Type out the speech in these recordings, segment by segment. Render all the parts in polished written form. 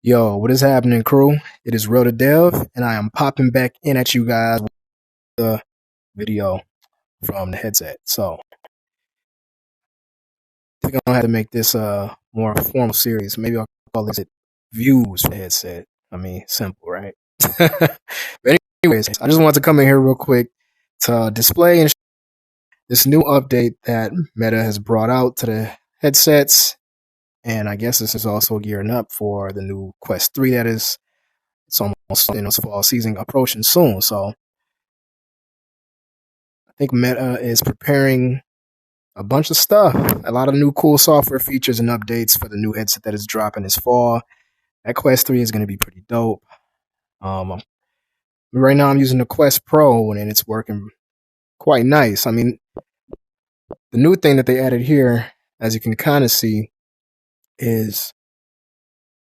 Yo, what is happening, crew? It is Real to Dev, and I am popping back in at you guys with the video from the headset. So, I think I'm gonna have to make this a more formal series. Maybe I'll call this views for the headset. I mean, simple, right? But anyways, I just wanted to come in here real quick to display and this new update that Meta has brought out to the headsets, and I guess this is also gearing up for the new Quest 3 that is. It's almost it's fall season approaching soon, so I think Meta is preparing a bunch of stuff, a lot of new cool software features and updates for the new headset that is dropping this fall. That Quest 3 is going to be pretty dope. Right now I'm using the Quest Pro and it's working quite nice. I mean, the new thing that they added here, as you can kind of see, is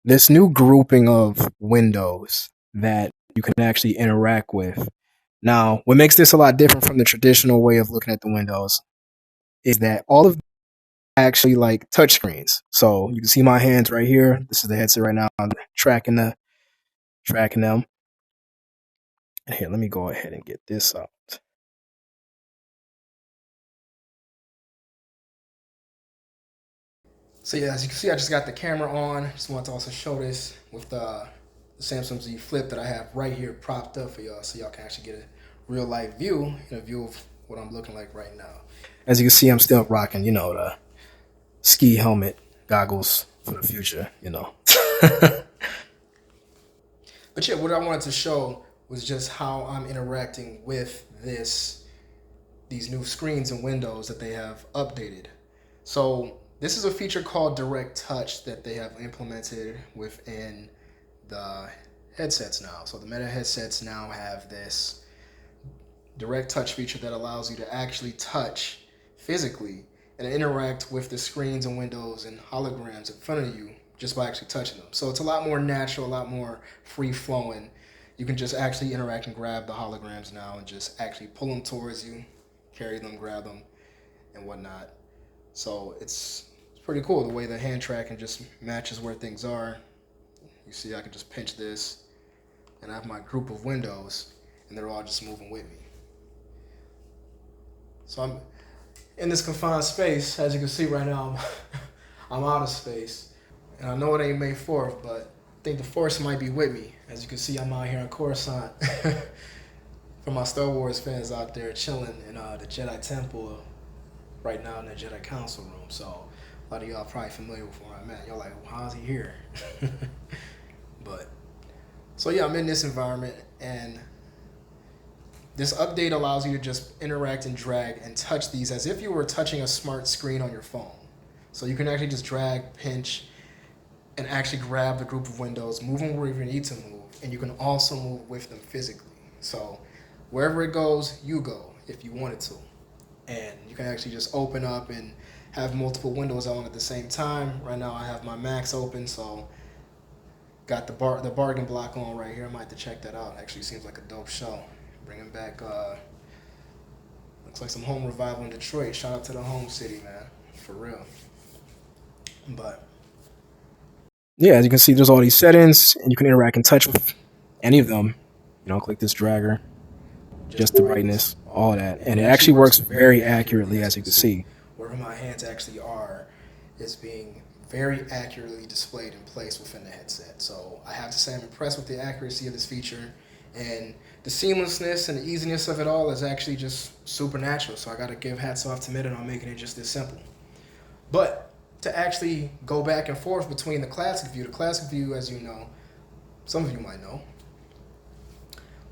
this new grouping of windows that you can actually interact with. Now, what makes this a lot different from the traditional way of looking at the windows is that all of them are actually like touch screens. So you can see my hands right here. This is the headset right now. I'm tracking them. And here, let me go ahead and get this out. So yeah, as you can see, I just got the camera on. Just want to also show this with the Samsung Z Flip that I have right here propped up for y'all, so y'all can actually get a real life view and a view of what I'm looking like right now. As you can see, I'm still rocking, the ski helmet goggles for the future, But yeah, what I wanted to show was just how I'm interacting with these new screens and windows that they have updated. So this is a feature called Direct Touch that they have implemented within the headsets now. So the Meta headsets now have this Direct Touch feature that allows you to actually touch physically and interact with the screens and windows and holograms in front of you just by actually touching them. So it's a lot more natural, a lot more free flowing. You can just actually interact and grab the holograms now and just actually pull them towards you, carry them, grab them, and whatnot. So it's pretty cool the way the hand tracking just matches where things are. You see, I can just pinch this, and I have my group of windows, and they're all just moving with me. So I'm in this confined space. As you can see right now, I'm out of space. And I know it ain't May 4th, but I think the Force might be with me. As you can see, I'm out here in Coruscant. For my Star Wars fans out there chilling in the Jedi Temple right now in the Jedi Council room. So a lot of y'all probably familiar with where I'm at. Y'all like, well, how's he here? But, so yeah, I'm in this environment, and this update allows you to just interact and drag and touch these as if you were touching a smart screen on your phone. So you can actually just drag, pinch, and actually grab the group of windows, move them wherever you need to move, and you can also move with them physically. So wherever it goes, you go if you wanted to. And you can actually just open up and have multiple windows on at the same time. Right now I have my Max open, so got the bargain block on right here. I might have to check that out. Actually seems like a dope show. Bringing back, looks like some home revival in Detroit. Shout out to the home city, man. For real. But yeah, as you can see, there's all these settings, and you can interact and touch with any of them. Click this dragger, just the brightness, all that. And it actually works very accurately, as you can see. Wherever my hands actually are is being very accurately displayed and placed within the headset. So I have to say I'm impressed with the accuracy of this feature, and the seamlessness and the easiness of it all is actually just supernatural. So I got to give hats off to Meta on making it just this simple. But to actually go back and forth between the classic view, as you know, some of you might know,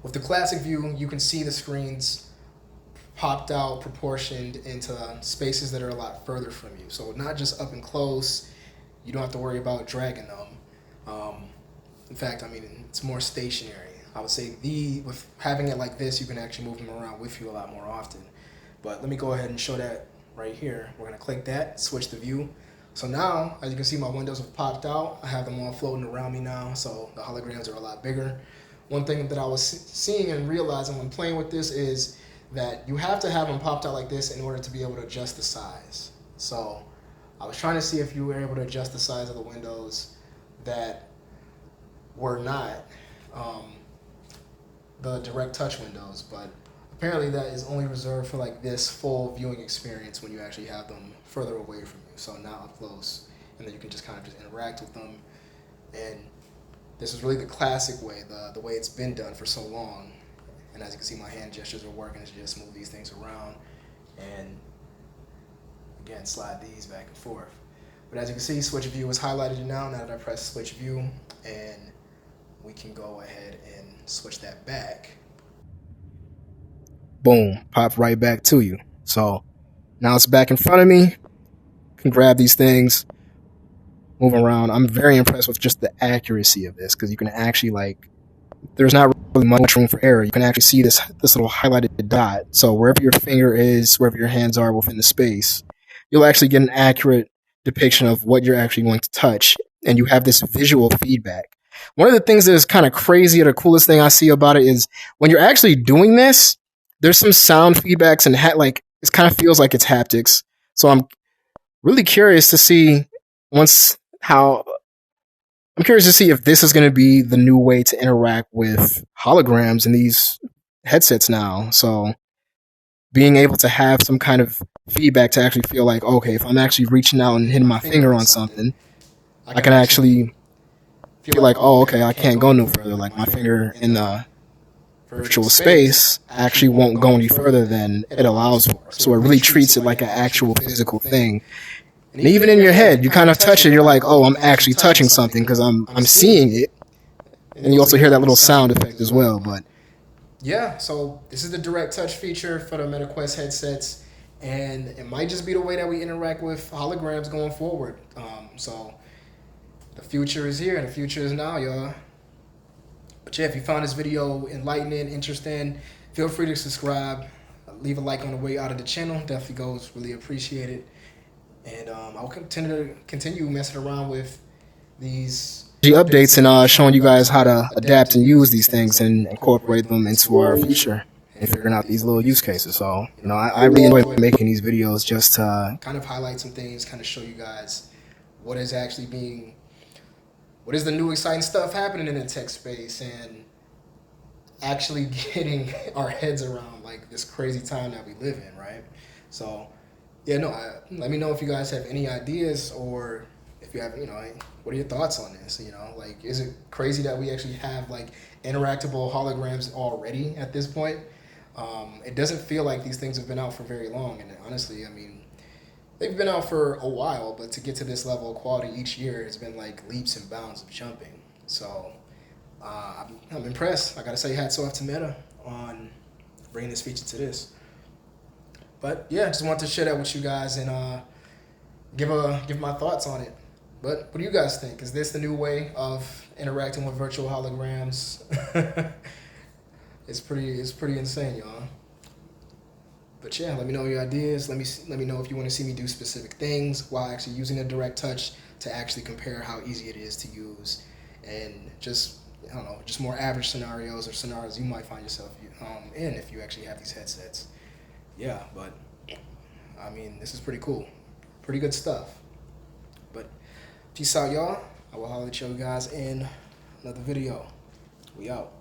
with the classic view, you can see the screens popped out, proportioned into spaces that are a lot further from you. So not just up and close, you don't have to worry about dragging them. In fact, I mean, it's more stationary. I would say with having it like this, you can actually move them around with you a lot more often. But let me go ahead and show that right here. We're gonna click that, switch the view. So now, as you can see, my windows have popped out. I have them all floating around me now, so the holograms are a lot bigger. One thing that I was seeing and realizing when playing with this is that you have to have them popped out like this in order to be able to adjust the size. So I was trying to see if you were able to adjust the size of the windows that were not the direct touch windows, but apparently that is only reserved for like this full viewing experience when you actually have them further away from you. So not up close, and then you can just kind of just interact with them. And this is really the classic way, the way it's been done for so long. And as you can see, my hand gestures are working to just move these things around and again slide these back and forth. But as you can see, switch view is highlighted now that I press switch view, and we can go ahead and switch that back. Boom, pop right back to you. So now it's back in front of me. Can grab these things, move around. I'm very impressed with just the accuracy of this, because you can actually, like, there's not really much room for error. You can actually see this little highlighted dot. So wherever your finger is, wherever your hands are within the space, you'll actually get an accurate depiction of what you're actually going to touch, and you have this visual feedback. One of the things that is kind of crazy, or the coolest thing I see about it, is when you're actually doing this, there's some sound feedbacks and like it kind of feels like it's haptics. So I'm really curious to see I'm curious to see if this is going to be the new way to interact with holograms in these headsets now. So being able to have some kind of feedback to actually feel like, okay, if I'm actually reaching out and hitting my finger on something, I can actually feel like, oh, okay, I can't go no further. Like my finger in the virtual space actually won't go any further than it allows for. So it really treats it like an actual physical thing. And even in your head, you kind of touch it, you're like, oh, I'm actually touching something because I'm seeing it. And you also hear that little sound effect as well. But yeah, so this is the direct touch feature for the MetaQuest headsets, and it might just be the way that we interact with holograms going forward. So the future is here, and the future is now, y'all. But yeah, if you found this video enlightening, interesting, feel free to subscribe. Leave a like on the way out of the channel. Definitely goes, really appreciate it. And I'll continue messing around with these updates and showing you guys how to adapt and use these things and incorporate them into our future and figuring out these little use cases. So, you know, I really enjoy making these videos just to kind of highlight some things, kind of show you guys what is the new exciting stuff happening in the tech space, and actually getting our heads around like this crazy time that we live in, right? So yeah, no, let me know if you guys have any ideas, or if you have, you know, what are your thoughts on this? You know, like, is it crazy that we actually have like interactable holograms already at this point? It doesn't feel like these things have been out for very long, and honestly, I mean, they've been out for a while, but to get to this level of quality each year, it's been like leaps and bounds of jumping. So I'm impressed. I gotta say, hats off to Meta on bringing this feature to this. But yeah, just wanted to share that with you guys and give my thoughts on it. But what do you guys think? Is this the new way of interacting with virtual holograms? It's pretty insane, y'all. But yeah, let me know your ideas. Let me know if you want to see me do specific things while actually using a direct touch to actually compare how easy it is to use, and just, I don't know, just more average scenarios or scenarios you might find yourself in if you actually have these headsets. Yeah, but I mean, this is pretty cool. Pretty good stuff. But peace out, y'all. I will holler at you guys in another video. We out.